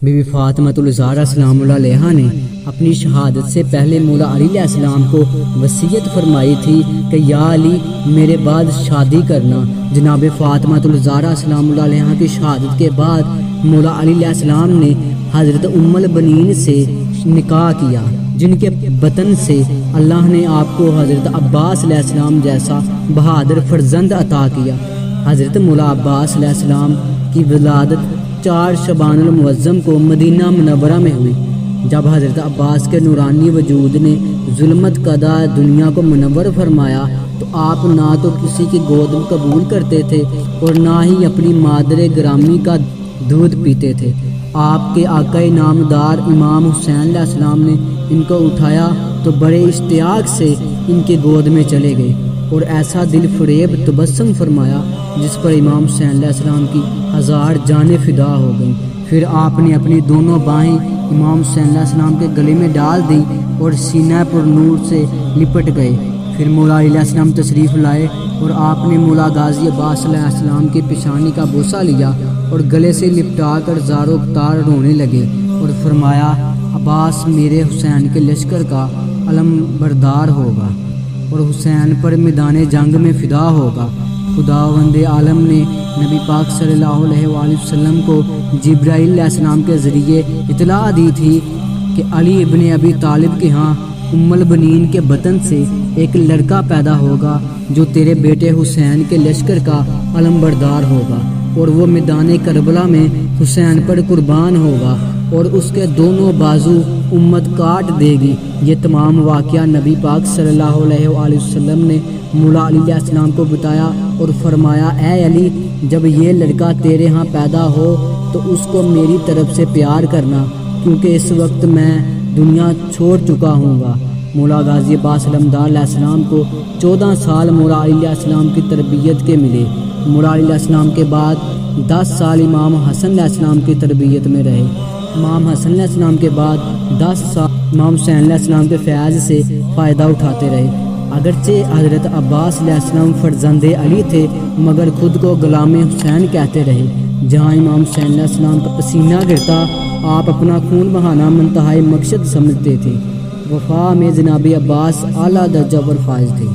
Be be Fatima الزہرا سلام اللہ علیہا نے اپنی شہادت سے پہلے مولا علی علیہ السلام کو وصیت فرمائی تھی کہ یا علی میرے بعد شادی کرنا۔ جناب فاطمۃ الزہرا سلام اللہ علیہا کی شہادت کے بعد مولا علی علیہ السلام نے حضرت ام البنین سے نکاح کیا، جن کے بطن سے اللہ نے آپ کو حضرت عباس علیہ السلام جیسا بہادر فرزند عطا کیا۔ حضرت مولا عباس علیہ السلام کی ولادت 4 شعبان المعظم کو مدینہ منورہ میں ہوئی۔ جب حضرت عباس کے نورانی وجود نے ظلمت قدا دنیا کو منور فرمایا تو آپ نہ تو کسی کی گود قبول کرتے تھے اور نہ ہی اپنی مادر گرامی کا دودھ پیتے تھے۔ آپ کے آقا نامدار امام حسین علیہ السلام نے ان کو اٹھایا تو بڑے اشتیاق سے ان کے گود میں چلے گئے اور ایسا دل فریب تبسم فرمایا جس پر امام حسین علیہ السلام کی 1000 جانیں فدا ہو گئیں۔ پھر آپ نے اپنی دونوں باہیں امام حسین علیہ السلام کے گلے میں ڈال دی اور سینہ پر نور سے لپٹ گئے۔ پھر مولا علیہ السلام تشریف لائے اور آپ نے مولا غازی عباس علیہ السلام کی پیشانی کا بوسہ لیا اور گلے سے لپٹا کر زار و اختار رونے لگے اور فرمایا عباس میرے حسین کے لشکر کا علم بردار ہوگا اور حسین پر میدان جنگ میں فدا ہوگا۔ خداوند عالم نے نبی پاک صلی اللہ علیہ وآلہ وسلم کو جبرائیل علیہ السلام کے ذریعے اطلاع دی تھی کہ علی ابن ابی طالب کے ہاں ام البنین کے بطن سے ایک لڑکا پیدا ہوگا جو تیرے بیٹے حسین کے لشکر کا علم بردار ہوگا اور وہ میدان کربلا میں حسین پر قربان ہوگا اور اس کے دونوں بازو امت کاٹ دے گی۔ یہ تمام واقعہ نبی پاک صلی اللہ علیہ وآلہ وسلم نے مولا علی علیہ السلام کو بتایا اور فرمایا اے علی جب یہ لڑکا تیرے ہاں پیدا ہو تو اس کو میری طرف سے پیار کرنا کیونکہ اس وقت میں دنیا چھوڑ چکا ہوں گا۔ مولا غازی عباس علمدار علیہ السلام کو 14 سال مولا علی علیہ السلام کی تربیت کے ملے۔ مولا علی علیہ السلام کے بعد 10 سال امام حسن علیہ السلام کی تربیت میں رہے۔ امام حسن علیہ السلام کے بعد 10 سال امام حسین علیہ السلام کے فیض سے فائدہ اٹھاتے رہے۔ اگرچہ حضرت عباس علیہ السلام فرزند علی تھے مگر خود کو غلام حسین کہتے رہے۔ جہاں امام حسین علیہ السلام کا پسینہ گرتا آپ اپنا خون بہانا منتہائی مقصد سمجھتے تھے۔ وفا میں جناب عباس اعلیٰ درجہ پر فائز تھے۔